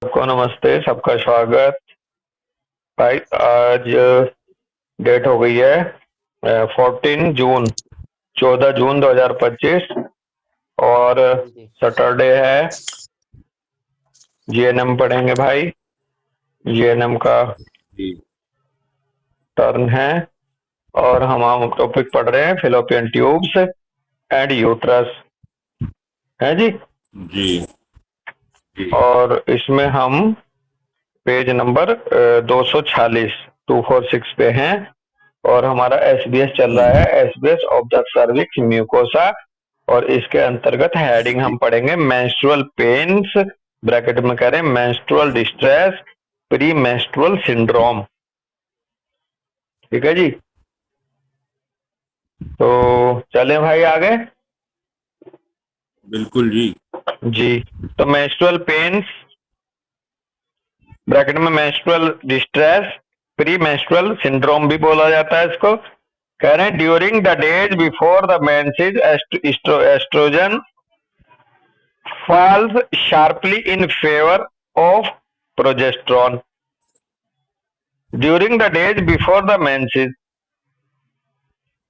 सबको नमस्ते, सबका स्वागत। भाई आज डेट हो गई है 14 जून, 14 जून 2025 और जी सैटरडे है। जीएनएम पढ़ेंगे भाई। जीएनएम का जी टर्न है और हम टॉपिक पढ़ रहे हैं फिलोपियन ट्यूब्स एंड यूट्रस, है जी। जी जी और इसमें हम पेज नंबर 246 246 पे हैं और हमारा एसबीएस चल रहा है, SBS of the cervix mucosa. और इसके अंतर्गत हेडिंग हम पढ़ेंगे मेंस्ट्रुअल पेन्स, ब्रैकेट में कह रहे हैं menstrual distress, pre menstrual syndrome. ठीक है जी, तो चलें भाई आगे। बिल्कुल जी। जी, तो मेंस्ट्रुअल पेन्स, ब्रैकेट में menstrual distress, pre menstrual syndrome भी बोला जाता है इसको। कह रहे हैं during the days before the menses estrogen falls sharply in favor of progesterone. During the days before the menses,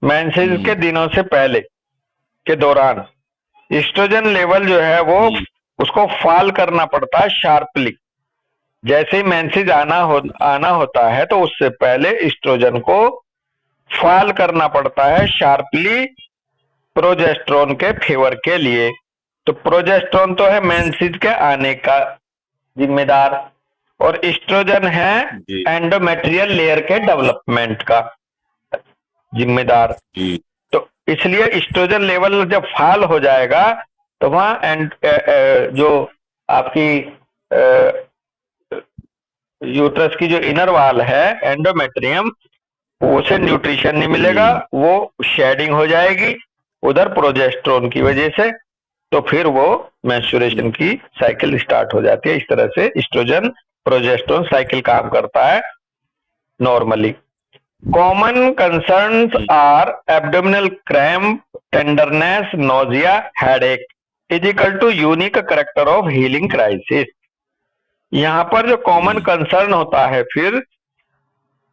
menses के दिनों से पहले के दौरान एस्ट्रोजन लेवल जो है वो उसको फॉल करना पड़ता है शार्पली। जैसे ही मेंसेस आना होता है तो उससे पहले एस्ट्रोजन को फॉल करना पड़ता है शार्पली प्रोजेस्टेरोन के फेवर के लिए। तो प्रोजेस्टेरोन तो है मेंसेस के आने का जिम्मेदार और एस्ट्रोजन है एंडोमेट्रियल लेयर के डेवलपमेंट का जिम्मेदार। तो इसलिए एस्ट्रोजन लेवल जब फॉल हो जाएगा तो वहां जो आपकी यूट्रस की जो इनर वॉल है एंडोमेट्रियम, उसे न्यूट्रिशन नहीं मिलेगा, वो शेडिंग हो जाएगी उधर प्रोजेस्टेरोन की वजह से। तो फिर वो मेंस्ट्रुएशन की साइकिल स्टार्ट हो जाती है। इस तरह से एस्ट्रोजन प्रोजेस्टेरोन साइकिल काम करता है normally. Common concerns are abdominal cramp, tenderness, nausea, headache is equal to unique character of healing crisis. यहाँ पर जो कॉमन कंसर्न होता है, फिर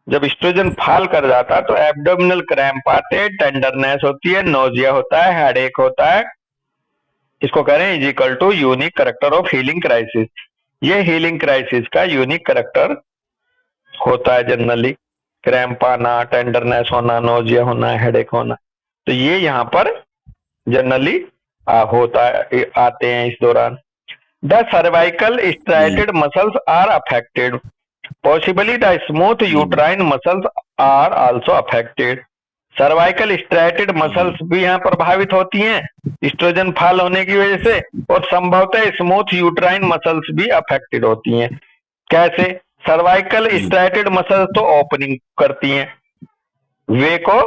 जब एस्ट्रोजन फॉल कर जाता है तो एब्डोमिनल क्रैम्प आते हैं, टेंडरनेस होती है, नोजिया होता है, हेडेक होता है। इसको कह रहे हैं is equal to unique character of healing crisis. ये हीलिंग क्राइसिस का यूनिक करेक्टर होता है जनरली। क्रैम्प आना, टेंडरनेस होना, नोजिया होना, हेडेक होना, तो ये यहाँ पर जनरली होता है, आते हैं इस दौरान। The cervical striated muscles are affected, possibly the smooth uterine muscles are also affected. Cervical striated muscles भी यहाँ प्रभावित होती हैं एस्ट्रोजन फॉल होने की वजह से, और संभवतः स्मूथ यूट्राइन मसल्स भी अफेक्टेड होती हैं। कैसे? सर्वाइकल स्ट्राइटेड मसल्स तो ओपनिंग करती हैं, वे को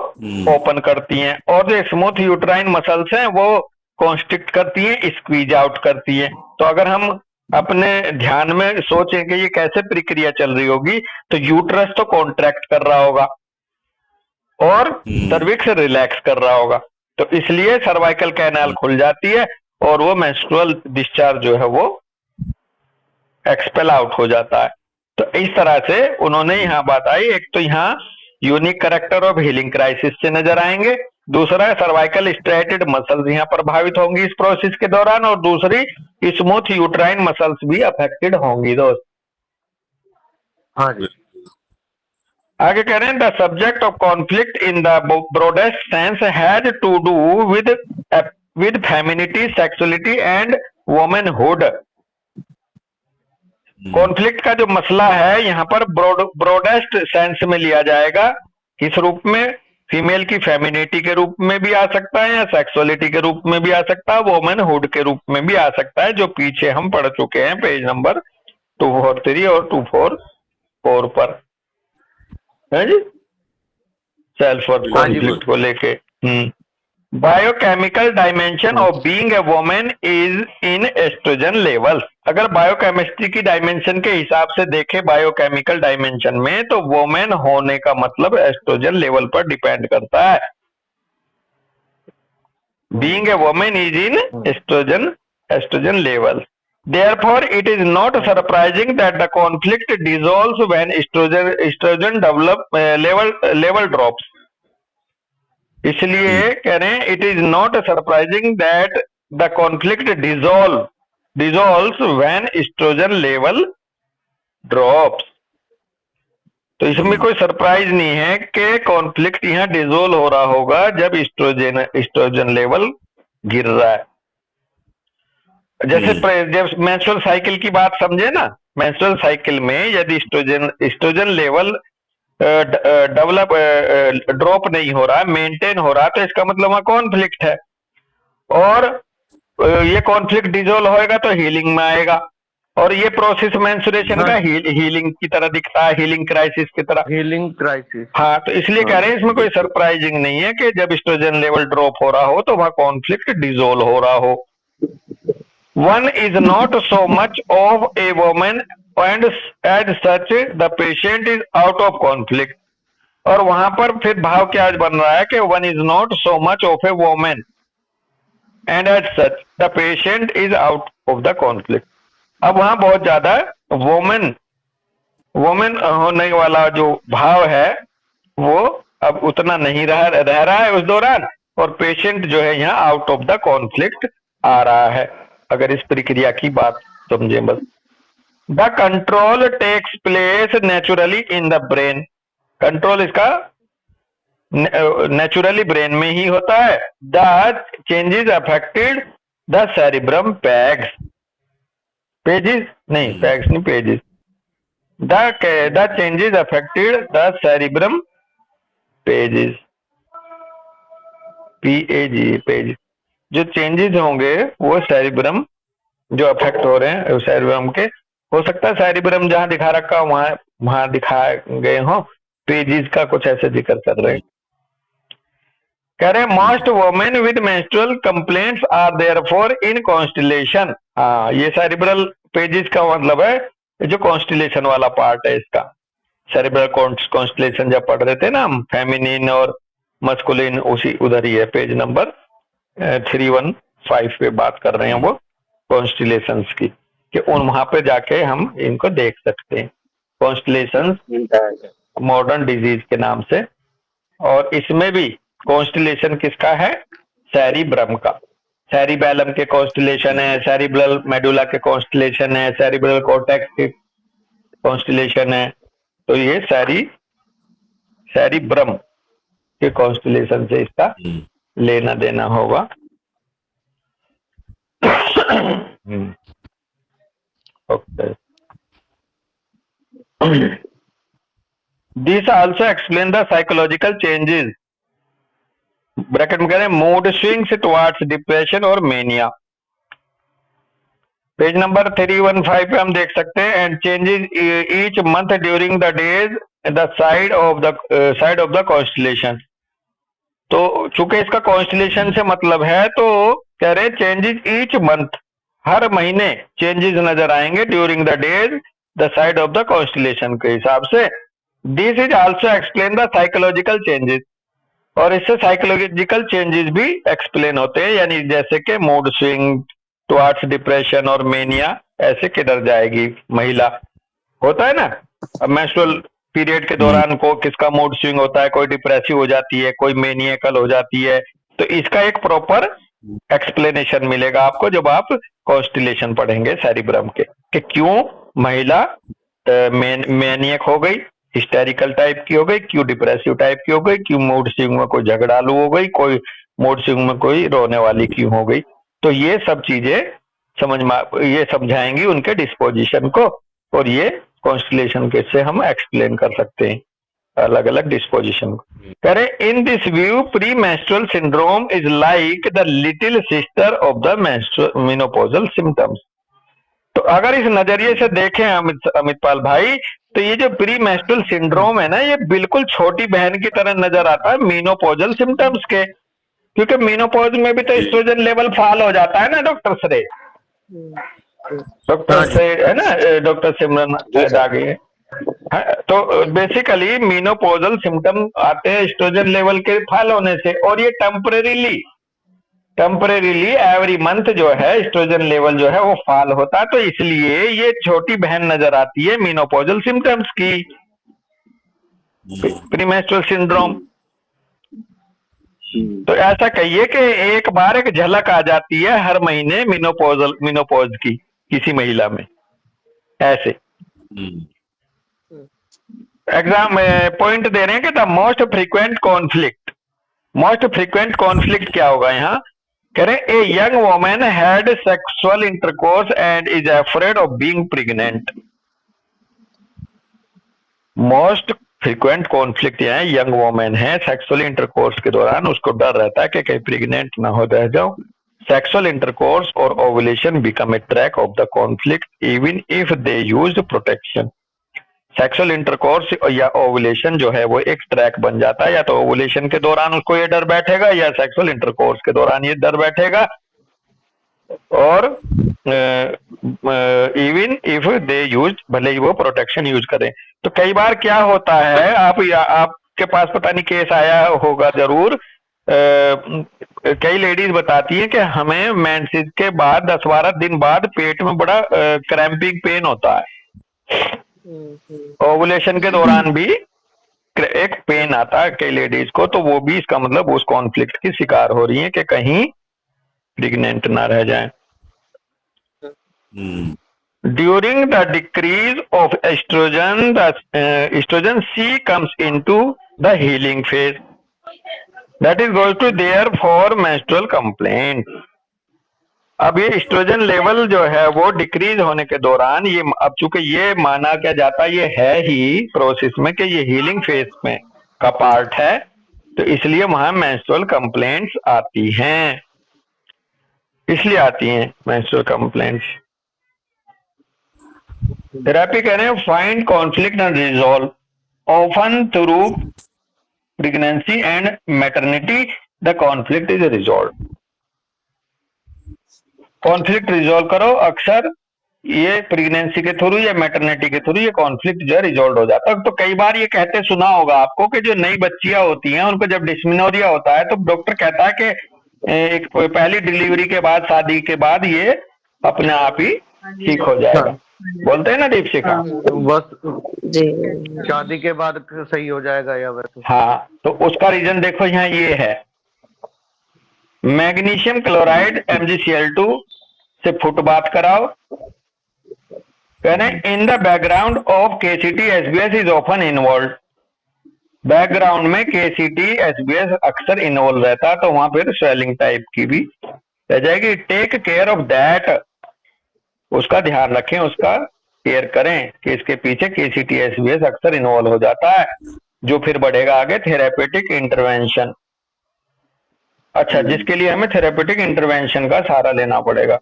ओपन करती हैं, और जो स्मूथ यूट्राइन मसल्स हैं वो कॉन्स्ट्रिक्ट करती हैं, स्क्वीज आउट करती हैं। तो अगर हम अपने ध्यान में सोचें कि ये कैसे प्रक्रिया चल रही होगी, तो यूट्रस तो कॉन्ट्रैक्ट कर रहा होगा और सर्विक्स रिलैक्स कर रहा होगा, तो इसलिए सर्वाइकल कैनाल खुल जाती है और वो मेंस्ट्रुअल डिस्चार्ज जो है वो एक्सपेल आउट हो जाता है। तो इस तरह से उन्होंने यहाँ बात आई, एक तो यहाँ unique character of healing crisis से नजर आएंगे, दूसरा सर्वाइकल स्ट्राइटेड मसल्स यहाँ प्रभावित होंगी इस प्रोसेस के दौरान, और दूसरी स्मूथ यूट्राइन मसल्स भी अफेक्टेड होंगी दोस्त। हाँ जी। आगे कह रहे हैं the subject of conflict in the broadest sense has to do with femininity, sexuality and womanhood. Conflict का जो मसला है यहाँ पर ब्रॉडेस्ट सेंस में लिया जाएगा। किस रूप में? फीमेल की फेमिनिटी के रूप में भी आ सकता है या सेक्सुअलिटी के रूप में भी आ सकता है, वुमेनहुड के रूप में भी आ सकता है, जो पीछे हम पढ़ चुके हैं पेज नंबर 243 और 244 पर, है जी, सेल्फ और कॉन्फ्लिक्ट को लेके। Biochemical dimension of being a woman is in estrogen level. अगर बायोकेमिस्ट्री की डायमेंशन के हिसाब से देखें, बायोकेमिकल डायमेंशन में, तो वुमेन होने का मतलब एस्ट्रोजन लेवल पर डिपेंड करता है। Being a woman is in estrogen level. Therefore, it is not surprising that the conflict dissolves when estrogen level drops. इसलिए कह रहे हैं it is not surprising that the conflict dissolves when estrogen level drops. तो इसमें कोई surprise नहीं है कि कॉन्फ्लिक्ट यहाँ डिसोल्व हो रहा होगा जब एस्ट्रोजन लेवल गिर रहा है। जैसे जब मेंस्ट्रुअल साइकिल की बात समझे ना, मेंस्ट्रुअल साइकिल में यदि एस्ट्रोजन लेवल डेवलप ड्रॉप नहीं हो रहा, मेंटेन हो रहा, तो इसका मतलब वहां कॉन्फ्लिक्ट है, और ये कॉन्फ्लिक्ट डिसोल्व होएगा तो हीलिंग में आएगा, और ये प्रोसेस मेंस्ट्रुएशन का हीलिंग की तरह दिखता है, हीलिंग क्राइसिस की तरह। Healing crisis. हाँ, तो इसलिए कह रहे हैं इसमें कोई सरप्राइजिंग नहीं है कि जब एस्ट्रोजन लेवल ड्रॉप हो रहा हो तो वहां कॉन्फ्लिक्ट डिसोल्व हो रहा हो। One is not so much of a woman and as such the patient is out of conflict. और वहां पर फिर भाव क्या बन रहा है कि one is not so much of a woman and as such the patient is out of the conflict. अब वहां बहुत ज्यादा वोमेन होने वाला जो भाव है वो अब उतना नहीं रह रहा है उस दौरान, और पेशेंट जो है यहाँ आउट ऑफ द कॉन्फ्लिक्ट आ रहा है। अगर इस प्रक्रिया की बात समझे बस। The control takes place naturally in the brain. Control इसका नेचुरली ब्रेन में ही होता है। The changes affected the cerebrum PAGs, pages नहीं, पैग्स नहीं, pages. The changes affected the cerebrum pages, PAG page. जो चेंजेस होंगे वो सेरिब्रम जो अफेक्ट हो रहे हैं सेरिब्रम के, हो सकता है सेरिब्रम जहां दिखा रखा वहां दिखाए गए हो, पेजेस का कुछ ऐसे जिक्र कर रहे हैं। कह रहे most women with menstrual complaints are therefore in constellation. हाँ, ये सेरिब्रल पेजेस का मतलब है जो कॉन्स्टिलेशन वाला पार्ट है इसका। सेरिब्रल कॉन्स्टिलेशन जब पढ़ रहे थे ना हम, फेमिनिन और मस्कुलिन, उसी उधर ही है, पेज नंबर 315 पे बात कर रहे हैं वो कॉन्स्टिलेशंस की, कि उन वहां पे जाके हम इनको देख सकते हैं। कॉन्स्टिलेशंस मॉडर्न डिजीज के नाम से, और इसमें भी कॉन्स्टिलेशन किसका है? सेरिब्रम का। सेरिबेलम के कॉन्स्टिलेशन है, सेरिब्रल मेडुला के कॉन्स्टिलेशन है, सेरिब्रल कॉर्टेक्स के कॉन्स्टिलेशन है। तो ये सेरिब्रम के कॉन्स्टिलेशन से इसका लेना देना होगा। Okay, this also explain the psychological changes, bracket में कह रहे हैं मूड स्विंग्स टुवर्ड्स डिप्रेशन और मेनिया। पेज नंबर 315 पे हम देख सकते हैं, and changes each month during the days the side of the constellation. तो चूंकि इसका कॉन्स्टिलेशन से मतलब है, तो कह रहे चेंजेस ईच मंथ, हर महीने चेंजेस नजर आएंगे during the days the side of the constellation के हिसाब से। This is also explain the psychological changes, और इससे साइकोलॉजिकल चेंजेस भी एक्सप्लेन होते हैं, यानी जैसे कि मूड स्विंग टुवर्ड्स डिप्रेशन और मेनिया, ऐसे किधर जाएगी महिला, होता है ना। अब मेंस्ट्रुअल पीरियड के दौरान को किसका मूड स्विंग होता है, कोई डिप्रेसिव हो जाती है, कोई मेनियकल हो जाती है। तो इसका एक प्रॉपर एक्सप्लेनेशन मिलेगा आपको जब आप कॉन्स्टिलेशन पढ़ेंगे सेरिब्रम के, कि क्यों महिला मैनियक हो गई, हिस्टेरिकल टाइप की हो गई, क्यों डिप्रेसिव टाइप की हो गई, क्यों मूड स्विंग में कोई झगड़ालू हो गई, कोई मूड स्विंग में कोई रोने वाली क्यों हो गई। तो ये सब चीजें ये समझाएंगी उनके डिस्पोजिशन को, और ये कॉन्स्टिलेशन के से हम एक्सप्लेन कर सकते हैं अलग अलग डिस्पोजिशन को। कह रहे in this view pre menstrual syndrome is like the little sister of the menopausal symptoms. तो अगर इस नजरिए से देखें अमित पाल भाई, तो ये जो प्री मेंस्ट्रुअल सिंड्रोम है ना, ये बिल्कुल छोटी बहन की तरह नजर आता है मीनोपॉजल सिम्टम्स के, क्योंकि मीनोपॉज में भी तो एस्ट्रोजन लेवल फॉल हो जाता है ना डॉक्टर से, है ना, डॉक्टर सिमरन दागे। तो बेसिकली मीनोपॉजल सिम्टम आते हैं एस्ट्रोजन लेवल के फॉल होने से, और ये टेम्परेरीली टेम्परेरीली एवरी मंथ जो है एस्ट्रोजन लेवल जो है वो फॉल होता है, तो इसलिए ये छोटी बहन नजर आती है मेनोपॉजल सिम्टम्स की, प्रीमेंस्ट्रुअल सिंड्रोम। तो ऐसा कहिए कि एक बार एक झलक आ जाती है हर महीने मेनोपॉज की किसी महिला में, ऐसे। एग्जाम पॉइंट दे रहे हैं कि द मोस्ट फ्रीक्वेंट कॉन्फ्लिक्ट क्या होगा यहाँ, कह रहे a young women had sexual intercourse and is afraid of being pregnant. Most frequent conflict यहाँ यंग वोमेन है, सेक्सुअल इंटरकोर्स के दौरान उसको डर रहता है कि कहीं प्रेग्नेंट ना हो रह जाओ। सेक्सुअल इंटरकोर्स और ovulation become a track of the conflict even if they used protection. Sexual intercourse या ओवुलेशन जो है वो एक ट्रैक बन जाता है, या तो ओवुलेशन के दौरान उसको ये डर बैठेगा या सेक्सुअल इंटरकोर्स के दौरान ये डर बैठेगा। और इवन इफ दे यूज, भले ही वो प्रोटेक्शन यूज करें। तो कई बार क्या होता है, आपके पास पता नहीं केस आया होगा जरूर, कई लेडीज बताती हैं कि हमें मेंसेस के बाद 10-12 दिन बाद पेट में बड़ा क्रैम्पिंग पेन होता है। ओवुलेशन के दौरान भी एक पेन आता है कई लेडीज को, तो वो भी इसका मतलब उस कॉन्फ्लिक्ट की शिकार हो रही है कि कहीं प्रेग्नेंट ना रह जाए। During the decrease of estrogen estrogen she comes into the healing phase that is goes to therefore menstrual complaint. अब ये एस्ट्रोजन लेवल जो है वो डिक्रीज होने के दौरान ये, अब चूंकि ये माना क्या जाता है, ये है ही प्रोसेस में कि ये हीलिंग फेज में का पार्ट है, तो इसलिए वहां मेंस्ट्रुअल कंप्लेंट्स आती हैं, इसलिए आती हैं मेंस्ट्रुअल कंप्लेंट्स। थेरेपी कह रहे हैं find conflict and resolve often through pregnancy and maternity the conflict is resolve. Conflict resolve करो, अक्सर ये प्रेगनेंसी के थ्रू या मैटरनिटी के थ्रू ये कॉन्फ्लिक्ट जो है रिजॉल्व हो जाता है। तो कई बार ये कहते सुना होगा आपको कि जो नई बच्चियां होती हैं उनको जब डिस्मेनोरिया होता है तो डॉक्टर कहता है कि एक पहली डिलीवरी के बाद, शादी के बाद ये अपने आप ही ठीक हो जाएगा। बोलते हैं ना दीपशिखा, बस शादी के बाद सही हो जाएगा या वैसे। हाँ, तो उसका रीजन देखो यहाँ ये है, मैग्नीशियम क्लोराइड MgCl2 से फुट बात कराओ। कह रहे हैं in the background of KCT SBS is often involve. Background में KCT SBS अक्सर इन्वॉल्व रहता है, तो वहां फिर स्वेलिंग टाइप की भी रह जाएगी। टेक केयर ऑफ दैट, उसका ध्यान रखें, उसका केयर करें कि इसके पीछे KCT SBS अक्सर इन्वॉल्व हो जाता है, जो फिर बढ़ेगा आगे थेरेपेटिक इंटरवेंशन। अच्छा, जिसके लिए हमें थेरेपेटिक इंटरवेंशन का सहारा लेना पड़ेगा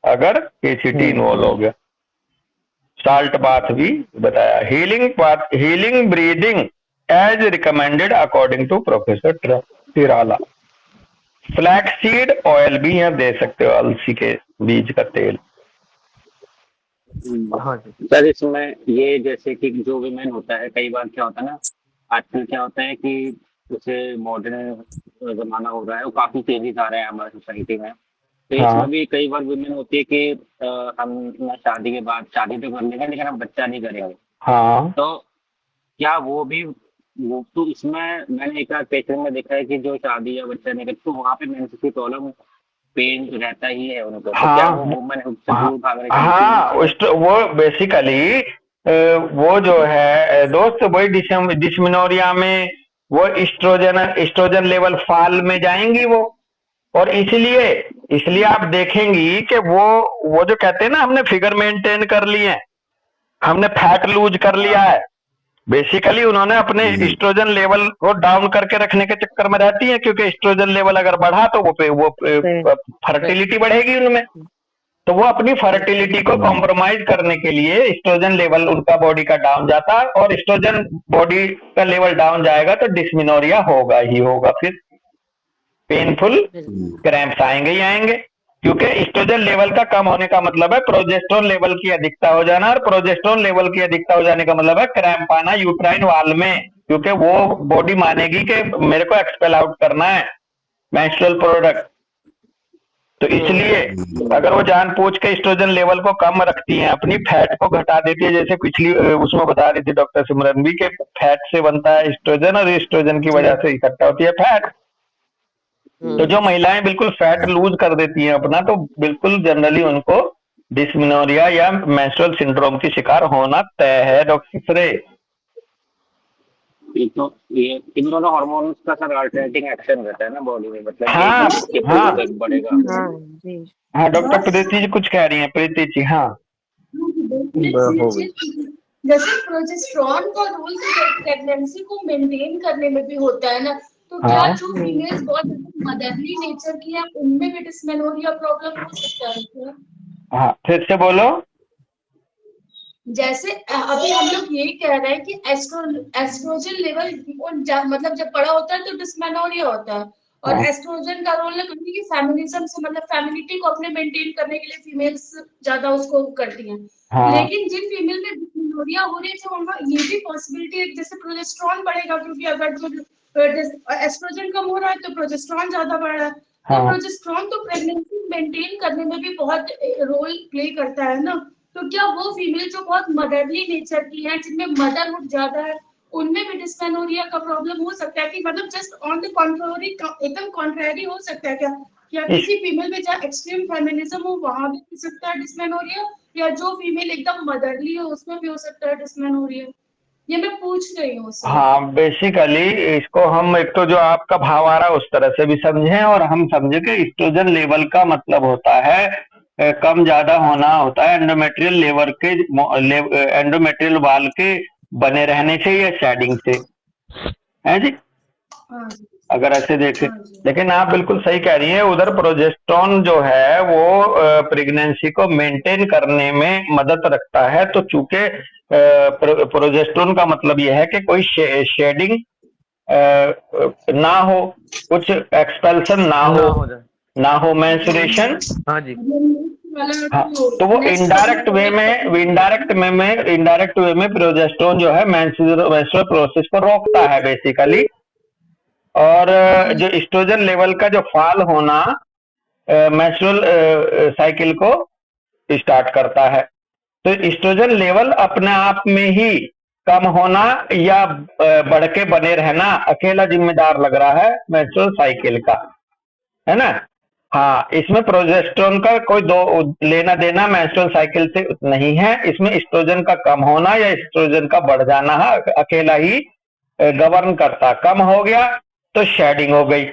अगर KCT इन्वॉल्व हो गया। साल्ट बाथ भी बताया, healing breathing as recommended according to professor Tirala. Flaxseed oil भी आप दे सकते हो, अलसी के बीज का तेल। हाँ जी सर, इसमें ये जैसे कि जो विमेन होता है, कई बार क्या होता है ना, आजकल क्या होता है कि जैसे मॉडर्न जमाना हो रहा है, वो काफी चेंजेस आ रहे हैं हमारी सोसाइटी में। तो हाँ इसमें भी कई बार विमेन होती है कि हम ना शादी के बाद शादी तो कर लेंगे लेकिन हम बच्चा नहीं करेंगे। हाँ तो क्या वो तो इसमें मैंने एक पेशेंट में देखा है कि जो शादी या बच्चा नहीं करते तो वहाँ पे मेंसेस की प्रॉब्लम, पेन रहता ही है उनको। तो क्या वो हाँ वुमन उससे हाँ दूर भाग रही हाँ, वो बेसिकली वो जो है दोस्त, वही डिस्मेनोरिया में वो एस्ट्रोजन लेवल फॉल में जाएंगी वो, और इसलिए आप देखेंगी कि वो जो कहते हैं ना हमने फिगर मेंटेन कर लिए हैं, हमने फैट लूज कर लिया है, बेसिकली उन्होंने अपने एस्ट्रोजन लेवल को डाउन करके रखने के चक्कर में रहती है, क्योंकि एस्ट्रोजन लेवल अगर बढ़ा तो वो फर्टिलिटी बढ़ेगी उनमें, तो वो अपनी फर्टिलिटी को कॉम्प्रोमाइज करने के लिए एस्ट्रोजन लेवल उनका बॉडी का डाउन जाता है, और एस्ट्रोजन बॉडी का लेवल डाउन जाएगा तो डिस्मेनोरिया होगा ही होगा, फिर पेनफुल क्रैम्प्स आएंगे ही आएंगे, क्योंकि एस्ट्रोजन लेवल का कम होने का मतलब है प्रोजेस्टेरोन लेवल की अधिकता हो जाना, और प्रोजेस्टेरोन लेवल की अधिकता हो जाने का मतलब है क्रैम्प आना यूट्राइन वाल में, क्योंकि वो बॉडी मानेगी कि मेरे को एक्सपेल आउट करना है मेंस्ट्रुअल प्रोडक्ट, तो इसलिए अगर वो जानबूझ के एस्ट्रोजन लेवल को कम रखती हैं, अपनी फैट को घटा देती है, जैसे पिछली उसमें बता रही थी डॉक्टर सिमरन भी कि फैट से बनता है एस्ट्रोजन और एस्ट्रोजन की वजह से इकट्ठा होती है फैट। तो जो महिलाएं बिल्कुल फैट लूज कर देती हैं अपना, तो बिल्कुल जनरली उनको डिस्मेनोरिया या मेंस्ट्रुअल सिंड्रोम की शिकार होना तय है डॉक्टर श्रे। ये इन दोनों हार्मोन्स का सर अल्टरनेटिंग एक्शन रहता है ना बॉडी में, मतलब हाँ एक हाँ बढ़ेगा। हाँ जी। हाँ, डॉक्टर प्रीति जी कुछ कह रही हैं, प्रीति जी। हाँ हो गई। जैसे प्रोजेस्टेरॉन का रोल प्रेगनेंसी को मेंटेन करने में भी होता है ना, तो क्या हाँ जो फीमेल्स बहुत मदरली नेचर की है उनमें भी डिस्मेनोरिया प्रॉब्लम हो सकता है क्या? हाँ, फिर से बोलो। जैसे अभी हम लोग यही कह रहे हैं कि एस्ट्रोजन लेवल मतलब जब बड़ा होता है तो डिस्मेनोरिया होता है, और हाँ एस्ट्रोजन का रोल है कि फेमिनिज्म से मतलब फेमिनिटी को अपने मेंटेन करने के लिए फीमेल्स ज्यादा उसको करती हैं। हाँ लेकिन जिन फीमेल में डिस्मेनोरिया हो रही है उनका ये भी पॉसिबिलिटी है जैसे प्रोजेस्टेरॉन बढ़ेगा, क्योंकि अगर जो एस्ट्रोजन कम हो रहा है तो प्रोजेस्टेरॉन ज्यादा बढ़ रहा है, तो हाँ प्रोजेस्टेरॉन तो प्रेगनेंसी मेंटेन करने में भी बहुत रोल प्ले करता है ना। तो क्या वो फीमेल जो बहुत मदरली नेचर की है, जिनमें मदरहुड ज्यादा है, उनमें भी डिस्मेनोरिया का प्रॉब्लम हो सकता है कि मतलब जस्ट ऑन द कॉन्ट्ररी एकदम कॉन्ट्ररी हो सकता है क्या? क्या इस किसी फीमेल में जहाँ एक्सट्रीम फेमिनिज्म हो वहां भी हो सकता है डिस्मेनोरिया, या जो फीमेल एकदम मदरली हो उसमें भी हो सकता है डिस्मेनोरिया? ये मैं पूछ रही हूँ सर। हाँ, बेसिकली इसको हम एक तो जो आपका भाव आ रहा है उस तरह से भी समझें, और हम समझे कि एस्ट्रोजन लेवल का मतलब होता है कम ज्यादा होना होता है एंडोमेट्रियल लेवर के एंडोमेट्रियल वाल के बने रहने से या शेडिंग से, है जी, हाँ जी। अगर ऐसे देखें। हाँ जी। लेकिन आप बिल्कुल सही कह रही हैं, उधर प्रोजेस्टेरॉन जो है वो प्रेगनेंसी को मेंटेन करने में मदद रखता है। तो चूंकि प्रोजेस्टेरॉन का मतलब यह है कि कोई शेडिंग ना हो, कुछ एक्सपेल्सन ना ना हो, हो जाए। ना हो मेंस्ट्रुएशन। हाँ जी। हाँ, तो वो इनडायरेक्ट वे में प्रोजेस्टेरॉन जो है मेंस्ट्रुअल प्रोसेस को रोकता है बेसिकली। और जो एस्ट्रोजन लेवल का जो फॉल होना मेंस्ट्रुअल साइकिल को स्टार्ट करता है। तो एस्ट्रोजन लेवल अपने आप में ही कम होना या बढ़ के बने रहना अकेला जिम्मेदार लग रहा है मेंस्ट्रुअल साइकिल का, है ना। हाँ, इसमें प्रोजेस्टेरॉन का कोई दो लेना देना मेंस्ट्रुअल साइकिल से नहीं है। इसमें एस्ट्रोजन का कम होना या एस्ट्रोजन का बढ़ जाना अकेला ही गवर्न करता। कम हो गया तो शेडिंग हो गई,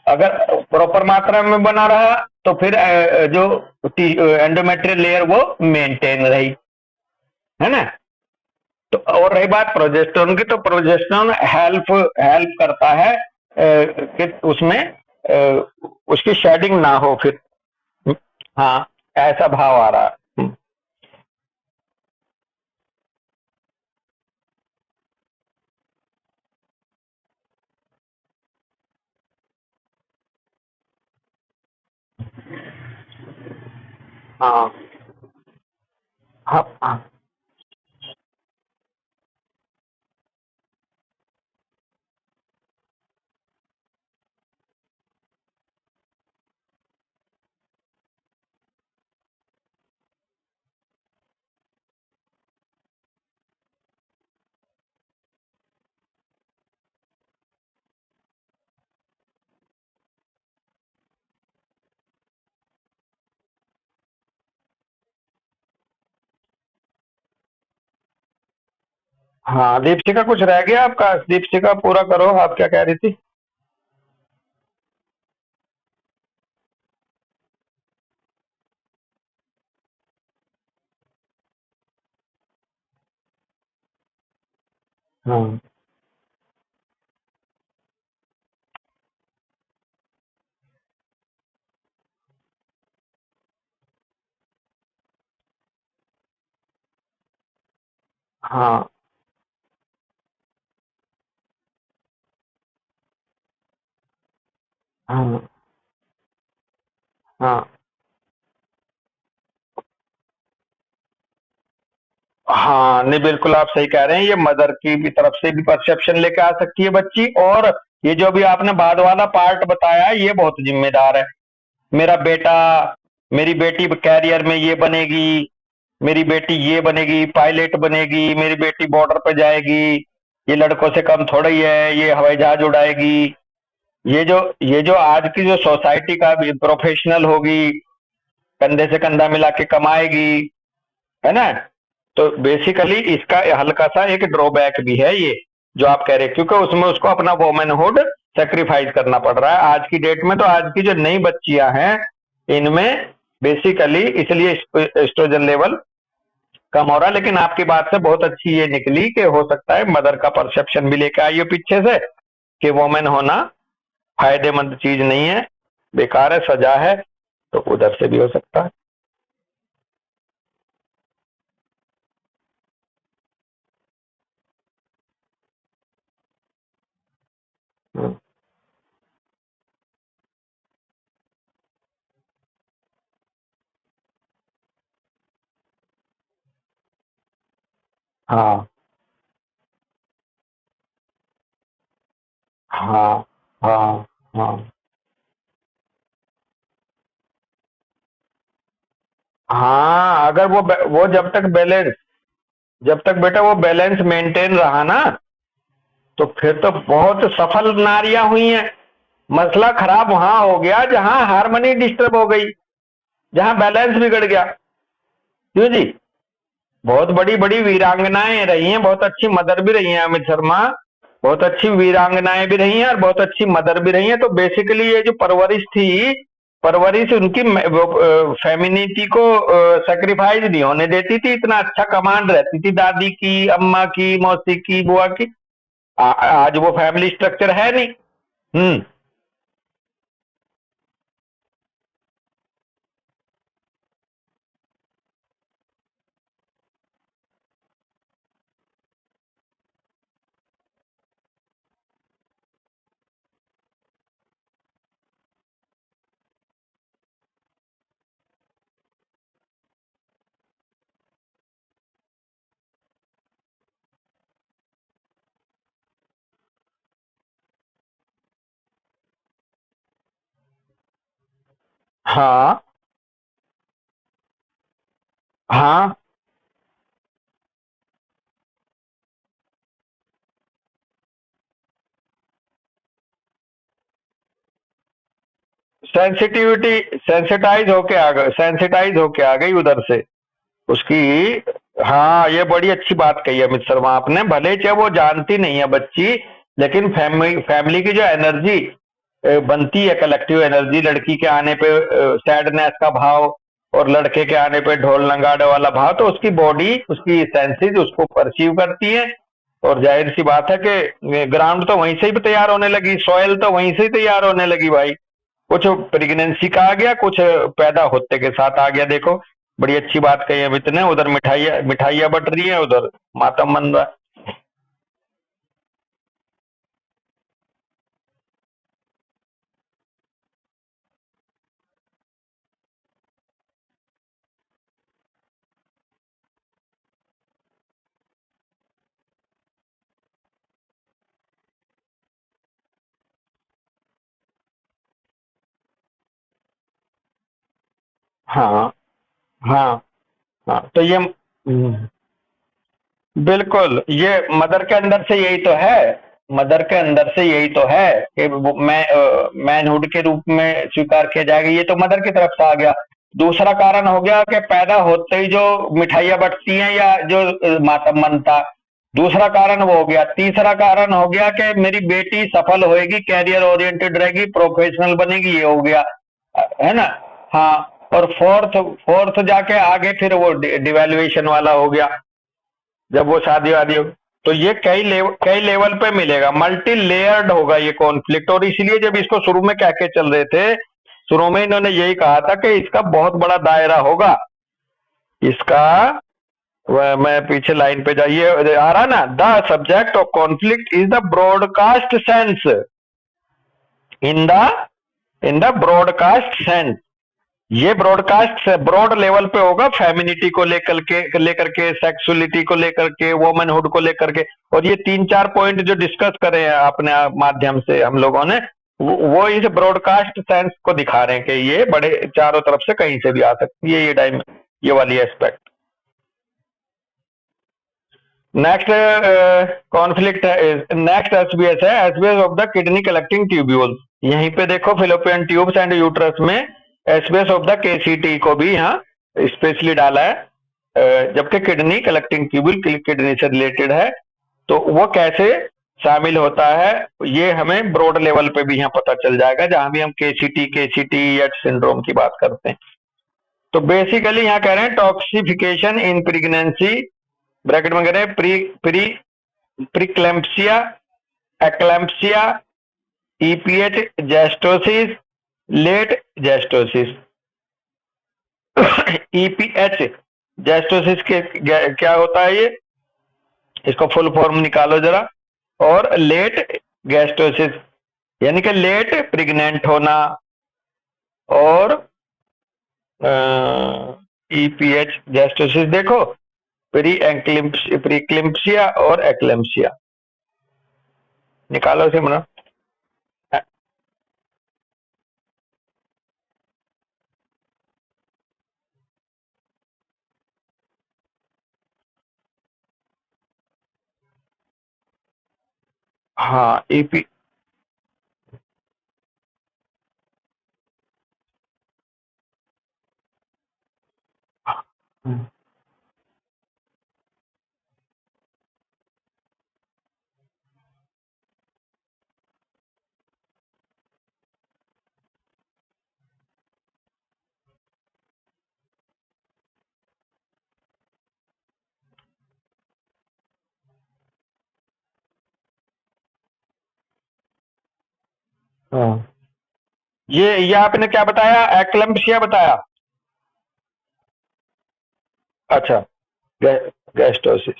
अगर प्रॉपर मात्रा में बना रहा तो फिर जो एंडोमेट्रियल लेयर वो मेंटेन रही, है ना। तो और रही बात प्रोजेस्टेरॉन की, तो प्रोजेस्टेरॉन हेल्प करता है कि उसमें उसकी शेडिंग ना हो फिर। हाँ, ऐसा भाव आ रहा है। हाँ हाँ हाँ हाँ, दीपशिका कुछ रह गया आपका? दीपशिका पूरा करो, आप क्या कह रही थी? हाँ हाँ हाँ हाँ हाँ, नहीं बिल्कुल आप सही कह रहे हैं। ये मदर की भी तरफ से भी परसेप्शन लेके आ सकती है बच्ची, और ये जो भी आपने बाद वाला पार्ट बताया ये बहुत जिम्मेदार है। मेरा बेटा, मेरी बेटी कैरियर में ये बनेगी, मेरी बेटी ये बनेगी, पायलट बनेगी, मेरी बेटी बॉर्डर पे जाएगी, ये लड़कों से कम थोड़ा ही है, ये हवाई जहाज उड़ाएगी। ये जो आज की जो सोसाइटी का प्रोफेशनल होगी, कंधे से कंधा मिला के कमाएगी, है ना। तो बेसिकली इसका हल्का सा एक ड्रॉबैक भी है ये जो आप कह रहे हैं, क्योंकि उसमें उसको अपना वोमेनहुड सेक्रीफाइस करना पड़ रहा है आज की डेट में। तो आज की जो नई बच्चियां हैं इनमें बेसिकली इसलिए एस्ट्रोजन लेवल कम हो रहा है। लेकिन आपकी बात से बहुत अच्छी ये निकली कि हो सकता है मदर का परसेप्शन भी लेके आई हो पीछे से कि वोमेन होना फायदेमंद चीज नहीं है, बेकार है, सजा है। तो उधर से भी हो सकता है। हम्म, हाँ हाँ हाँ हाँ हाँ, अगर वो जब तक बेटा वो बैलेंस मेंटेन रहा ना, तो फिर तो बहुत सफल नारियां हुई हैं। मसला खराब वहां हो गया जहां हार्मनी डिस्टर्ब हो गई, जहां बैलेंस बिगड़ गया। क्यों जी? बहुत बड़ी बड़ी वीरांगनाएं रही हैं, बहुत अच्छी मदर भी रही हैं अमित शर्मा, बहुत अच्छी वीरांगनाएं भी रही हैं और बहुत अच्छी मदर भी रही हैं। तो बेसिकली ये जो परवरिश थी, परवरिश उनकी फेमिनिटी को सेक्रीफाइस नहीं होने देती थी। इतना अच्छा कमांड रहती थी दादी की, अम्मा की, मौसी की, बुआ की। आज वो फैमिली स्ट्रक्चर है नहीं। हम्म। हाँ हाँ, सेंसिटिविटी सेंसिटाइज होके आ गई उधर से उसकी। हाँ, ये बड़ी अच्छी बात कही है मित्र शर्मा आपने। भले चाहे वो जानती नहीं है बच्ची, लेकिन फैमिली की जो एनर्जी बनती है, कलेक्टिव एनर्जी, लड़की के आने पे सैडनेस का भाव और लड़के के आने पे ढोल नगाड़े वाला भाव, तो उसकी बॉडी, उसकी सेंसेस उसको परसीव करती है। और जाहिर सी बात है कि ग्राउंड तो वहीं से ही तैयार होने लगी, सॉइल तो वहीं से ही तैयार होने लगी भाई। कुछ प्रेगनेंसी का आ गया, कुछ पैदा होते के साथ आ गया। देखो, बड़ी अच्छी बात कही है अमित ने। उधर मिठाइयाँ मिठाइयाँ बट रही है, उधर मातम बन रहा है। हाँ हाँ हाँ, तो ये बिल्कुल, ये मदर के अंदर से यही तो है। मदर के अंदर से यही तो है कि मैनहुड के रूप में स्वीकार किया जाएगा। ये तो मदर की तरफ से आ गया। दूसरा कारण हो गया कि पैदा होते ही जो मिठाइयाँ बंटती हैं या जो मातम बनता, दूसरा कारण वो हो गया। तीसरा कारण हो गया कि मेरी बेटी सफल होएगी, कैरियर ओरिएंटेड रहेगी, प्रोफेशनल बनेगी, ये हो गया, है ना। हाँ, और फोर्थ फोर्थ जाके आगे फिर वो डिवेल्युएशन वाला हो गया, जब वो शादी वादी हो। तो ये कई लेवल पे मिलेगा, मल्टी लेयर्ड होगा ये कॉन्फ्लिक्ट। और इसलिए जब इसको शुरू में कह के चल रहे थे, शुरू में इन्होंने यही कहा था कि इसका बहुत बड़ा दायरा होगा इसका। मैं पीछे लाइन पे जाइए, आ रहा ना, the subject of conflict is the broadcast sense, in the broadcast sense. ये ब्रॉडकास्ट ब्रॉड लेवल पे होगा, फेमिनिटी को लेकर के सेक्सुअलिटी को लेकर के, वोमनहुड को लेकर के। और ये 3-4 पॉइंट जो डिस्कस करे हैं अपने माध्यम से हम लोगों ने, वो इस ब्रॉडकास्ट सेंस को दिखा रहे हैं कि ये बड़े चारों तरफ से कहीं से भी आ सकती है ये वाली एस्पेक्ट। नेक्स्ट कॉन्फ्लिक्ट है, नेक्स्ट एसबीएस है, SBS of the kidney collecting tubule. यहीं पे देखो फिलोपियन ट्यूब्स एंड यूट्रस में एसबीएस ऑफ द केसीटी को भी यहाँ स्पेशली डाला है, जबकि किडनी कलेक्टिंग ट्यूब्यूल किडनी से रिलेटेड है, तो वो कैसे शामिल होता है ये हमें ब्रॉड लेवल पे भी यहाँ पता चल जाएगा, जहां भी हम केसीटी एट सिंड्रोम की बात करते हैं। तो बेसिकली यहाँ कह रहे हैं टॉक्सिफिकेशन इन प्रेगनेंसी, ब्रैकेट में कह रहे हैं प्रीक्लैम्पसिया, एक्लैम्पसिया, EPH gestosis, late gestosis. EPH gestosis के क्या होता है ये, इसको फुल फॉर्म निकालो जरा। और लेट गैस्ट्रोसिस यानी कि लेट प्रेग्नेंट होना, और ईपीएच जेस्टोसिस देखो प्रीक्लिम्पसिया और एक्लेम्पसिया निकालो सिमरन। हाँ ईपी हाँ ये आपने क्या बताया, एक्लेम्पसिया बताया। अच्छा गैस्ट्रोसिस,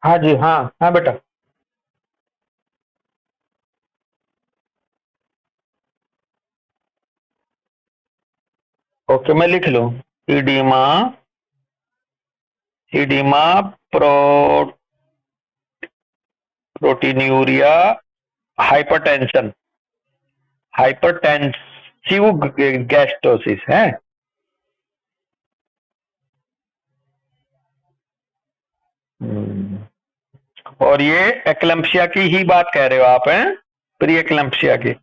हाँ जी, हाँ हाँ बेटा। ओके मैं लिख लूं, oedema, oedema proteinuria, hypertension, hypertensive gestosis है। और ये एक्लेम्पसिया की ही बात कह रहे हो आप, हैं प्री एक्लेम्पसिया की।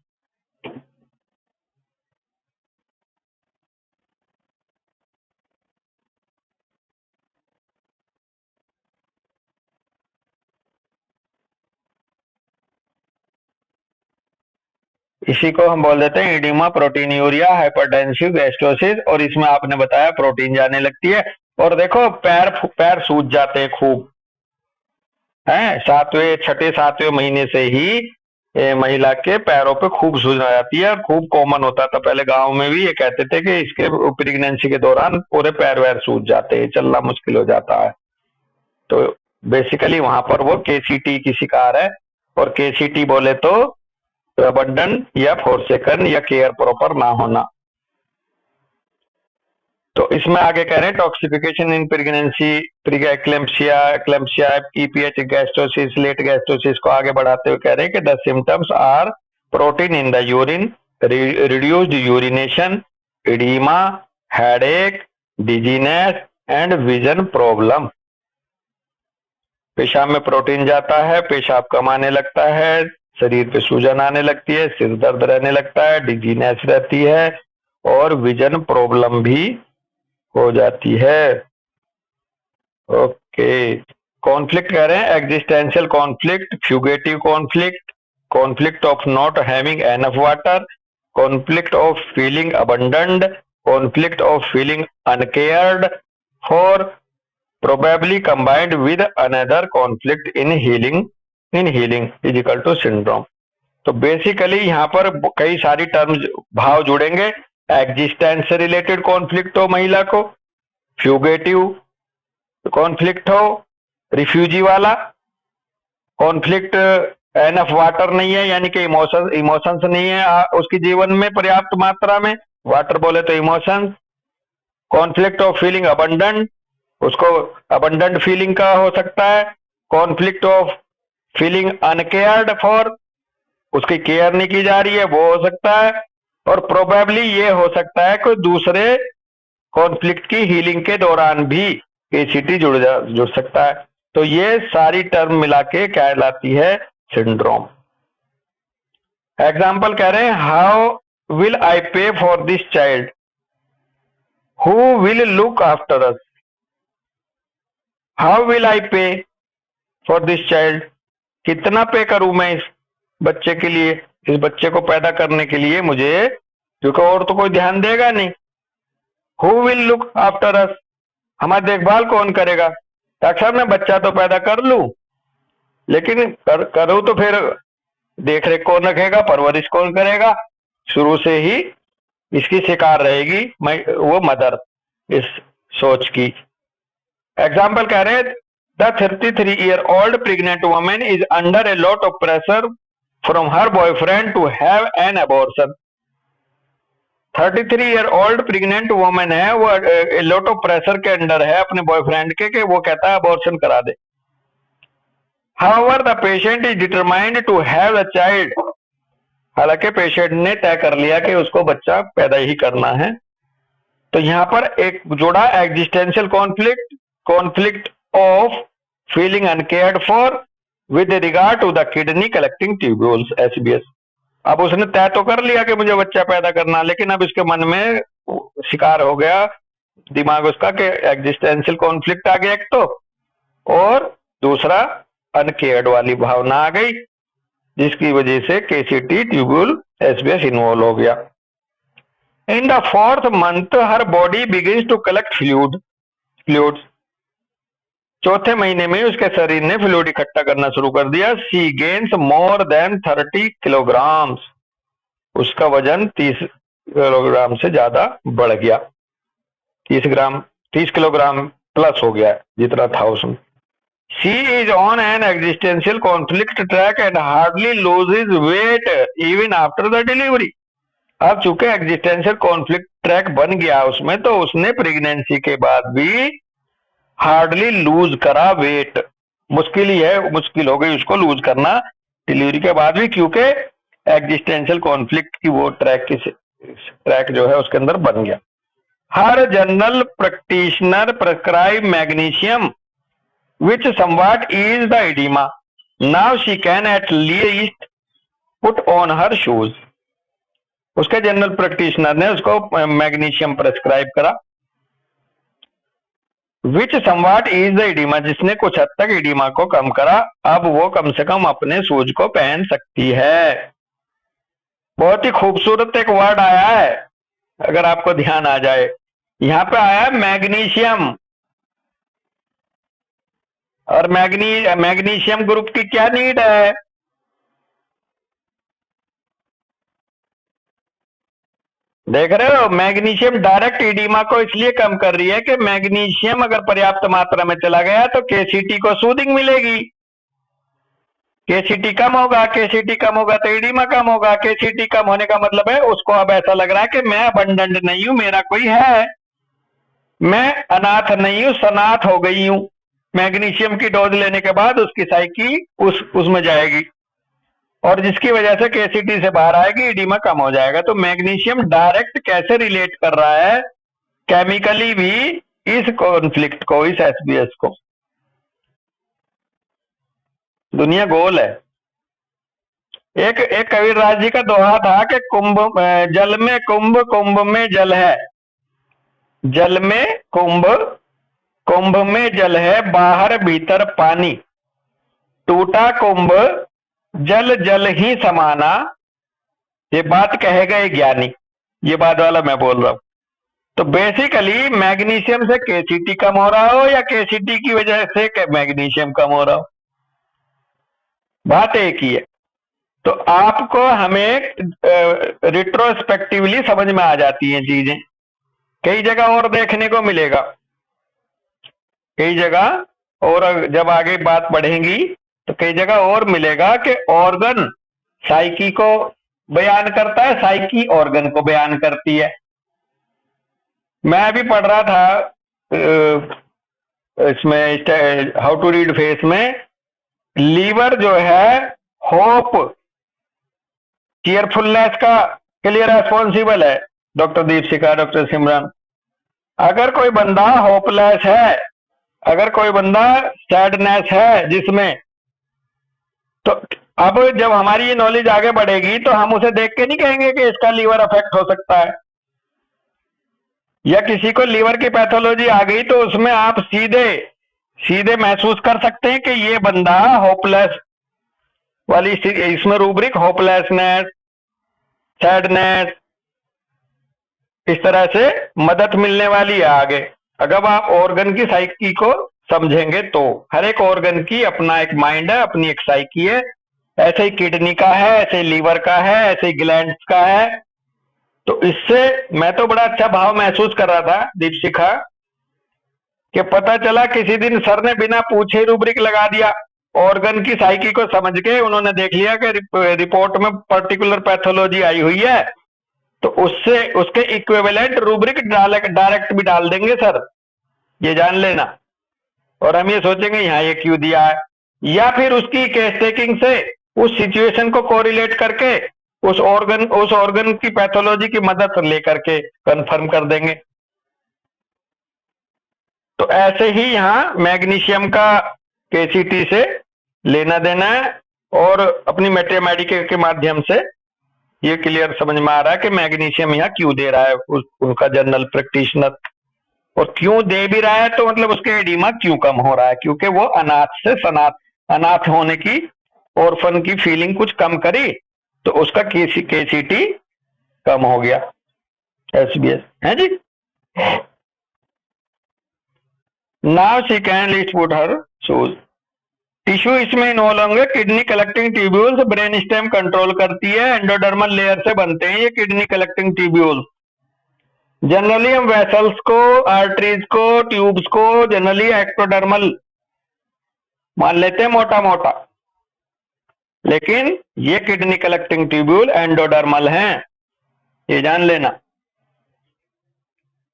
इसी को हम बोल देते हैं इडिमा प्रोटीन्यूरिया हाइपरटेंसिव गैस्ट्रोसिस, और इसमें आपने बताया प्रोटीन जाने लगती है। और देखो पैर सूज जाते हैं खूब, हैं छठे सातवें महीने से ही महिला के पैरों पे खूब सूजन आ जाती है, और खूब कॉमन होता था पहले गांव में भी। ये कहते थे कि इसके प्रेगनेंसी के दौरान पूरे पैर वैर सूज जाते हैं, चलना मुश्किल हो जाता है। तो बेसिकली वहां पर वो केसीटी की शिकार है, और केसीटी बोले तो अबंडन या फोर्सेकन या केयर प्रॉपर ना होना। तो इसमें आगे कह रहे हैं toxification in pregnancy, eclampsia, EPH gestosis, late gestosis को आगे बढ़ाते हुए कह रहे हैं कि the symptoms are protein in the urine, reduced urination, oedema, headache, dizziness and vision problem. पेशाब में प्रोटीन जाता है, पेशाब कम आने लगता है, शरीर पे सूजन आने लगती है, सिर दर्द रहने लगता है, डिजीनेस रहती है, और विजन प्रॉब्लम भी हो जाती है। ओके, कॉन्फ्लिक्ट कह रहे हैं existential conflict, fugitive conflict, conflict of not having enough water, conflict of feeling abandoned, conflict of feeling uncared for, probably combined with another conflict in healing is equal to syndrome। तो basically यहाँ पर कई सारी terms भाव जुड़ेंगे। Existence से related conflict हो महिला को, फ्यूगेटिव कॉन्फ्लिक्ट हो, रिफ्यूजी वाला कॉन्फ्लिक्ट, एनफ वाटर नहीं है यानी कि इमोशंस नहीं है उसकी जीवन में पर्याप्त मात्रा में, वाटर बोले तो emotions. Conflict of feeling abundant, उसको अबंडेंट फीलिंग का हो सकता है। Conflict of feeling uncared for, उसकी केयर नहीं की जा रही है, वो हो सकता है। और प्रोबेबली ये हो सकता है कोई दूसरे कॉन्फ्लिक्ट की हीलिंग के दौरान भी केसीटी जुड़ सकता है। तो ये सारी टर्म मिला के क्या कहलाती है? सिंड्रोम। एग्जाम्पल कह रहे हैं, हाउ विल आई पे for this child, who will look after us. How will I पे फॉर दिस चाइल्ड, कितना पे करूं मैं इस बच्चे के लिए, इस बच्चे को पैदा करने के लिए मुझे, क्योंकि और तो कोई ध्यान देगा नहीं। Who will look after us, हमारी देखभाल कौन करेगा? डॉक्टर साहब मैं बच्चा तो पैदा कर लूं, लेकिन करूं तो फिर देख रेख कौन रखेगा, परवरिश कौन करेगा? शुरू से ही इसकी शिकार रहेगी वो मदर, इस सोच की। एग्जाम्पल कह रहे हैं, the 33-year-old pregnant woman is under a lot of pressure from her boyfriend to have an abortion. 33-year-old pregnant women है, वो लॉट ऑफ प्रेशर के अंडर है अपने बॉयफ्रेंड के, कि वो कहता है अबॉर्शन करा दे। However, the patient is determined to have a child. हालांकि पेशेंट ने तय कर लिया कि उसको बच्चा पैदा ही करना है। तो यहां पर एक जोड़ा existential conflict, conflict of feeling uncared for with regard to the kidney collecting tubules, SBS. अब उसने तय तो कर लिया कि मुझे बच्चा पैदा करना, लेकिन अब इसके मन में शिकार हो गया दिमाग उसका कि एग्जिस्टेंशियल कॉन्फ्लिक्ट आ गया एक तो, और दूसरा अनकेयर्ड वाली भावना आ गई, जिसकी वजह से केसीटी ट्यूब्यूल एसबीएस इन्वॉल्व हो गया। In the 4th month her body begins to collect fluids. चौथे महीने में उसके शरीर ने फ्लूइड इकट्ठा करना शुरू कर दिया। She gains more than 30 kilograms, उसका वजन 30 किलोग्राम से ज्यादा बढ़ गया, 30 किलोग्राम प्लस हो गया जितना था उसमें। She is on an existential conflict track and hardly loses weight even after the delivery. अब चूंकि एग्जिस्टेंशियल कॉन्फ्लिक्ट ट्रैक बन गया उसमें, तो उसने प्रेगनेंसी के बाद भी हार्डली लूज करा वेट। मुश्किल ही है, मुश्किल हो गई उसको लूज करना डिलीवरी के बाद भी, क्योंकि एग्जिस्टेंशियल कॉन्फ्लिक्ट की वो ट्रैक जो है उसके अंदर बन गया। हर general practitioner prescribe magnesium which somewhat ease the edema. Now she can at least put on her shoes. उसके जनरल प्रैक्टिशनर ने उसको मैग्नीशियम प्रेस्क्राइब करा, which somewhat ease the edema, जिसने कुछ हद तक एडिमा को कम करा। अब वो कम से कम अपने शूज को पहन सकती है। बहुत ही खूबसूरत एक वर्ड आया है, अगर आपको ध्यान आ जाए, यहां पे आया मैग्नीशियम। और मैग्नीशियम ग्रुप की क्या नीड है? देख रहे हो, मैग्नीशियम डायरेक्ट एडिमा को इसलिए कम कर रही है कि मैग्नीशियम अगर पर्याप्त मात्रा में चला गया तो केसीटी को सूदिंग मिलेगी। केसीटी कम होगा, केसीटी कम होगा तो एडिमा कम होगा। केसीटी कम होने का मतलब है उसको अब ऐसा लग रहा है कि मैं अबंडेंट नहीं हूं, मेरा कोई है, मैं अनाथ नहीं हूं, सनाथ हो गई हूं। मैग्नीशियम की डोज लेने के बाद उसकी साइकी उसमें जाएगी, और जिसकी वजह से केसीटी से बाहर आएगी, एडिमा कम हो जाएगा। तो मैग्नीशियम डायरेक्ट कैसे रिलेट कर रहा है केमिकली भी इस कॉन्फ्लिक्ट को, इस एसबीएस को। दुनिया गोल है। एक कबीरदास जी का दोहा था कि कुंभ जल में कुंभ, कुंभ में जल है, जल में कुंभ, कुंभ में जल है, बाहर भीतर पानी, टूटा कुंभ जल जल ही समाना, ये बात कहे गए ज्ञानी। ये बात वाला मैं बोल रहा हूं। तो बेसिकली मैग्नीशियम से केसीटी कम हो रहा हो या केसीटी की वजह से मैग्नीशियम कम हो रहा हो, बात एक ही है। तो आपको हमें रिट्रोस्पेक्टिवली समझ में आ जाती हैं चीजें। कई जगह और देखने को मिलेगा, कई जगह, और जब आगे बात बढ़ेगी तो कई जगह और मिलेगा कि ऑर्गन साइकी को बयान करता है, साइकी ऑर्गन को बयान करती है। मैं अभी पढ़ रहा था इसमें हाउ टू रीड फेस में, लीवर जो है होप चीयरफुलनेस का के लिए रेस्पॉन्सिबल है डॉक्टर दीपशिखा, डॉक्टर सिमरन। अगर कोई बंदा होपलेस है, अगर कोई बंदा सैडनेस है जिसमें, तो अब जब हमारी ये नॉलेज आगे बढ़ेगी तो हम उसे देख के नहीं कहेंगे कि इसका लीवर अफेक्ट हो सकता है, या किसी को लीवर की पैथोलॉजी आ गई तो उसमें आप सीधे सीधे महसूस कर सकते हैं कि ये बंदा होपलेस वाली, इसमें रूब्रिक होपलेसनेस, सैडनेस, इस तरह से मदद मिलने वाली है आगे। अगर आप ऑर्गन की साइकी को समझेंगे तो हर एक ऑर्गन की अपना एक माइंड है, अपनी एक साइकी है। ऐसे ही किडनी का है, ऐसे ही लीवर का है, ऐसे ही ग्लैंड्स का है। तो इससे मैं तो बड़ा अच्छा भाव महसूस कर रहा था दीपशिखा, कि पता चला किसी दिन सर ने बिना पूछे रूब्रिक लगा दिया, ऑर्गन की साइकी को समझ के उन्होंने देख लिया कि रिपोर्ट में पर्टिकुलर पैथोलॉजी आई हुई है, तो उससे उसके इक्विवेलेंट रूब्रिक डायरेक्ट भी डाल देंगे सर, ये जान लेना। और हम ये सोचेंगे यहाँ ये क्यों दिया है, या फिर उसकी केस टेकिंग से उस सिचुएशन को कोरिलेट करके उस ऑर्गन की पैथोलॉजी की मदद लेकर के कंफर्म कर देंगे। तो ऐसे ही यहाँ मैग्नीशियम का केसीटी से लेना देना है, और अपनी मैथमेटिक्स के माध्यम से ये क्लियर समझ में आ रहा है कि मैग्नीशियम यहाँ क्यों दे रहा है उनका जनरल प्रैक्टिशनर, और क्यों दे भी रहा है तो मतलब उसके एडिमा क्यों कम हो रहा है, क्योंकि वो अनाथ से अनाथ होने की, ऑर्फन की फीलिंग कुछ कम करी तो उसका केसीटी कम हो गया। एसबीएस है जी। Now she can list put her shoes. Tissue इसमें इन्वॉल्व होंगे, kidney collecting tubules brain stem control करती है, एंडोडर्मल लेयर से बनते हैं ये किडनी कलेक्टिंग ट्यूब्यूल्स। जनरली हम वेसल्स को, आर्टरीज को, ट्यूब्स को जनरली एक्टोडर्मल मान लेते हैं मोटा मोटा, लेकिन ये किडनी कलेक्टिंग ट्यूब्यूल एंडोडर्मल हैं, ये जान लेना।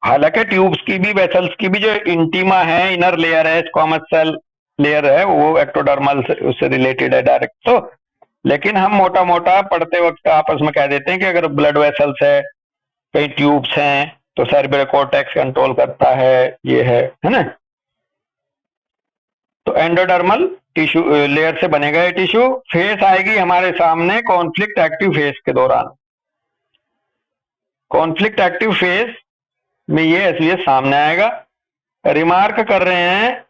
हालांकि ट्यूब्स की भी, वेसल्स की भी जो इंटीमा है, इनर लेयर है, स्क्वामस सेल लेयर है, वो एक्टोडर्मल से उससे रिलेटेड है डायरेक्ट तो, लेकिन हम मोटा मोटा पढ़ते वक्त आपस में कह देते हैं कि अगर ब्लड वेसल्स है, कई ट्यूब्स हैं, तो सेरेब्रल कॉर्टेक्स कंट्रोल करता है, ये है ना। तो एंडोडर्मल टिश्यू लेयर से बनेगा ये टिश्यू। फेस आएगी हमारे सामने कॉन्फ्लिक्ट एक्टिव फेस के दौरान। कॉन्फ्लिक्ट एक्टिव फेस में ये एसवीएस सामने आएगा। रिमार्क कर रहे हैं,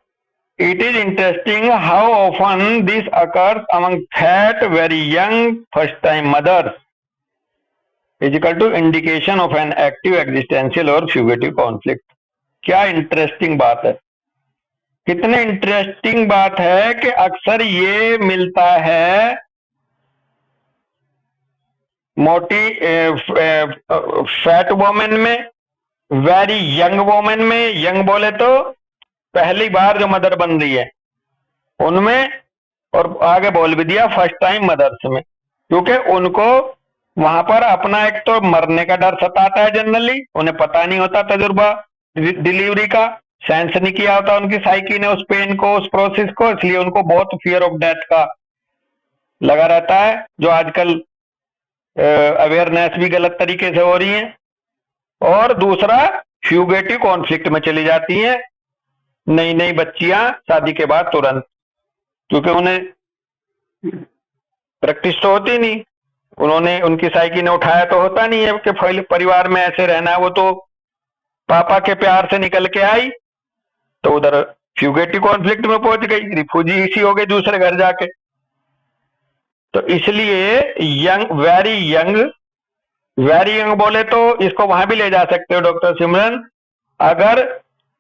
it is interesting how often this occurs among fat very young first time mothers is equal to indication of an active existential और फ्यूगेटिव कॉन्फ्लिक्ट। क्या इंटरेस्टिंग बात है, कितने इंटरेस्टिंग बात है कि अक्सर ये मिलता है मोटी फैट वोमेन में, वेरी यंग वोमेन में, यंग बोले तो पहली बार जो मदर बन रही है उनमें, और आगे बोल भी दिया फर्स्ट टाइम मदर्स में, क्योंकि उनको वहां पर अपना एक तो मरने का डर सताता है जनरली, उन्हें पता नहीं होता तजुर्बा डिलीवरी का, सेंस नहीं किया होता उनकी साइकी ने उस पेन को, उस प्रोसेस को, इसलिए उनको बहुत फियर ऑफ डेथ का लगा रहता है, जो आजकल अवेयरनेस भी गलत तरीके से हो रही है। और दूसरा फ्यूगेटिव कॉन्फ्लिक्ट में चली जाती हैं नई नई बच्चियां शादी के बाद तुरंत, क्योंकि उन्हें प्रैक्टिस तो होती नहीं, उन्होंने, उनकी साइकी ने उठाया तो होता नहीं है कि परिवार में ऐसे रहना है, वो तो पापा के प्यार से निकल के आई तो उधर फ्यूगेटिव कॉन्फ्लिक्ट में पहुंच गई, रिफ्यूजी इसी हो गई दूसरे घर जाके। तो इसलिए यंग, वेरी यंग बोले तो इसको वहां भी ले जा सकते हो डॉक्टर सिमरन, अगर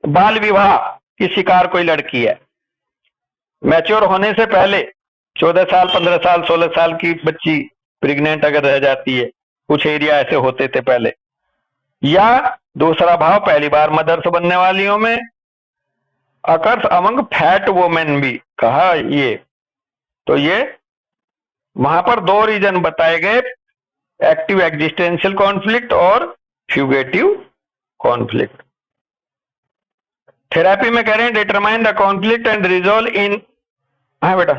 बाल विवाह की शिकार कोई लड़की है, मैच्योर होने से पहले 14 साल, 15 साल, 16 साल की बच्ची प्रेग्नेंट अगर रह जाती है, कुछ एरिया ऐसे होते थे पहले, या दूसरा भाव पहली बार मदर्स बनने वालियों में, अकर्स अमंग फैट वोमेन भी कहा ये, तो ये वहां पर दो रीजन बताए गए, एक्टिव एग्जिस्टेंशियल कॉन्फ्लिक्ट और फ्यूगेटिव कॉन्फ्लिक्ट। थेरेपी में कह रहे हैं determine the conflict and resolve in, हाँ बेटा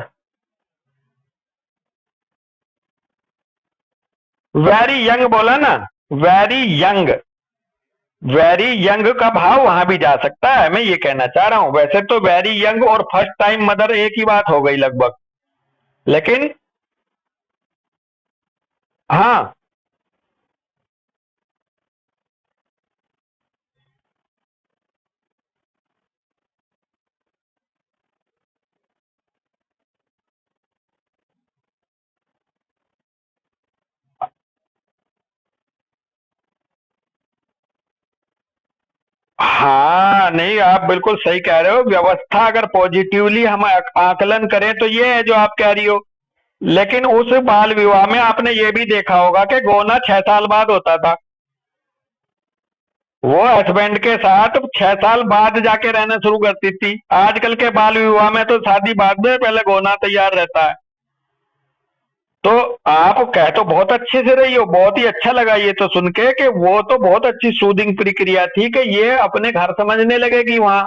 वेरी यंग बोला ना, वेरी यंग, वेरी यंग का भाव वहां भी जा सकता है, मैं ये कहना चाह रहा हूं। वैसे तो वेरी यंग और फर्स्ट टाइम मदर एक ही बात हो गई लगभग, लेकिन हाँ, हाँ, नहीं आप बिल्कुल सही कह रहे हो। व्यवस्था अगर पॉजिटिवली हम आकलन करें तो ये है जो आप कह रही हो। लेकिन उस बाल विवाह में आपने ये भी देखा होगा कि गोना 6 साल बाद होता था। वो हस्बैंड के साथ 6 साल बाद जाके रहना शुरू करती थी। आजकल के बाल विवाह में तो शादी बाद में पहले गोना तैयार रहता है। तो आप कह तो बहुत अच्छे से रही हो, बहुत ही अच्छा लगा ये तो सुन के कि वो तो बहुत अच्छी सूदिंग प्रक्रिया थी कि ये अपने घर समझने लगेगी वहां।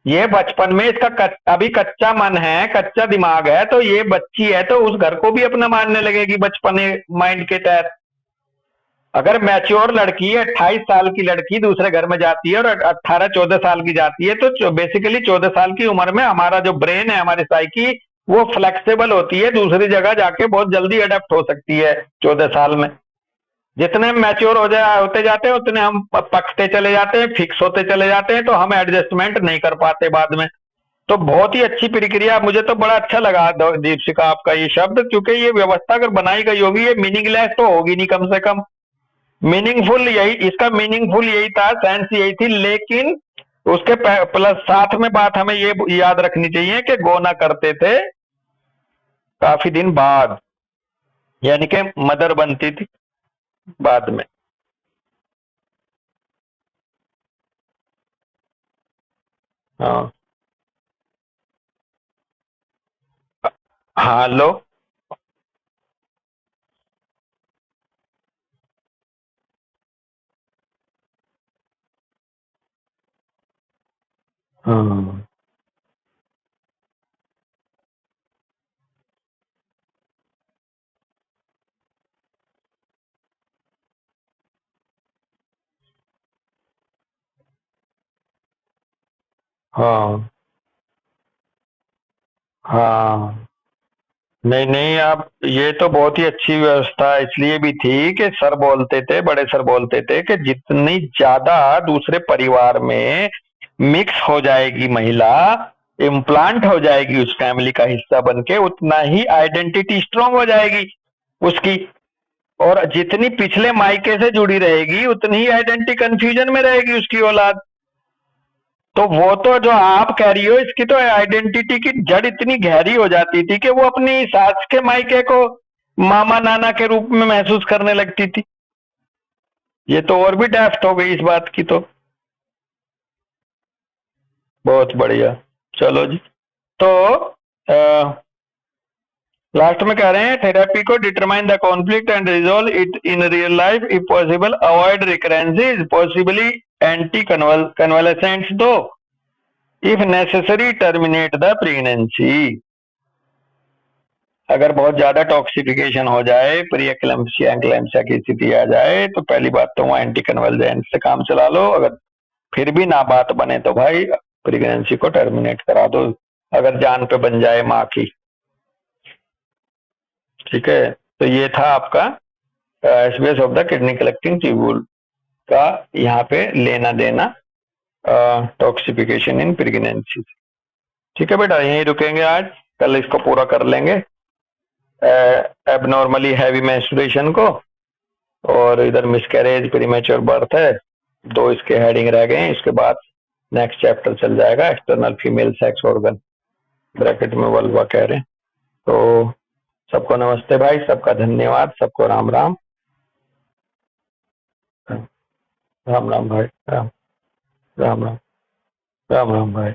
ये बचपन में इसका अभी कच्चा मन है, कच्चा दिमाग है, तो ये बच्ची है तो उस घर को भी अपना मानने लगेगी बचपने माइंड के तहत। अगर मैच्योर लड़की है, 28 साल की लड़की दूसरे घर में जाती है और 18-14 साल की जाती है, तो बेसिकली 14 साल की उम्र में हमारा जो ब्रेन है, हमारी साइकी, वो फ्लेक्सिबल होती है, दूसरी जगह जाके बहुत जल्दी अडेप्ट हो सकती है 14 साल में। जितने मैच्योर होते जाते हैं उतने हम पकते चले जाते हैं, फिक्स होते चले जाते हैं, तो हम एडजस्टमेंट नहीं कर पाते बाद में। तो बहुत ही अच्छी प्रक्रिया, मुझे तो बड़ा अच्छा लगा दीपशिका आपका ये शब्द, क्योंकि ये व्यवस्था अगर बनाई गई होगी ये मीनिंगलेस तो होगी नहीं, कम से कम मीनिंगफुल, यही इसका मीनिंगफुल यही था, सेंस यही थी। लेकिन उसके प्लस साथ में बात हमें ये याद रखनी चाहिए कि गोना करते थे काफी दिन बाद, यानी कि मदर बनती थी बाद में। हाँ, हाँ लो। हाँ, हाँ, हाँ, नहीं नहीं, आप ये तो बहुत ही अच्छी व्यवस्था इसलिए भी थी कि सर बोलते थे, बड़े सर बोलते थे कि जितनी ज्यादा दूसरे परिवार में मिक्स हो जाएगी महिला, इम्प्लांट हो जाएगी उस फैमिली का हिस्सा बन के, उतना ही आइडेंटिटी स्ट्रांग हो जाएगी उसकी। और जितनी पिछले मायके से जुड़ी रहेगी उतनी ही आइडेंटिटी कंफ्यूजन में रहेगी उसकी औलाद। तो वो तो जो आप कह रही हो, इसकी तो आइडेंटिटी की जड़ इतनी गहरी हो जाती थी कि वो अपनी सास के मायके को मामा नाना के रूप में महसूस करने लगती थी। ये तो और भी डेफ्ट हो गई इस बात की तो। बहुत बढ़िया। चलो जी। तो लास्ट में कह रहे हैं थेरेपी को determine the conflict and resolve it in real life if possible, avoid recurrences, possibly anticonvulsants दो, if necessary terminate the pregnancy. अगर बहुत ज्यादा टॉक्सिफिकेशन हो जाए, प्री एक्लेम्पसिया एक्लेम्पसिया की स्थिति आ जाए, तो पहली बात तो वहाँ एंटी कन्वल्जेंट से काम चला लो। अगर फिर भी ना बात बने तो भाई प्रेगनेंसी को टर्मिनेट करा दो, अगर जान पे बन जाए माँ की। ठीक है, तो ये था आपका SBS of the kidney collecting tubule का यहाँ पे लेना देना टॉक्सिफिकेशन इन प्रेगनेंसी। ठीक है बेटा, यहीं रुकेंगे आज, कल इसको पूरा कर लेंगे एबनॉर्मली हैवी मेंस्ट्रुएशन को। और इधर मिसकैरेज, प्रीमेच्योर बर्थ है, दो इसके हेडिंग रह गए हैं। इसके बाद नेक्स्ट चैप्टर चल जाएगा external female sex organ, bracket में वल्वा कह रहे हैं। तो सबको नमस्ते भाई, सबका धन्यवाद, सबको राम राम। राम राम भाई, राम राम राम राम राम भाई।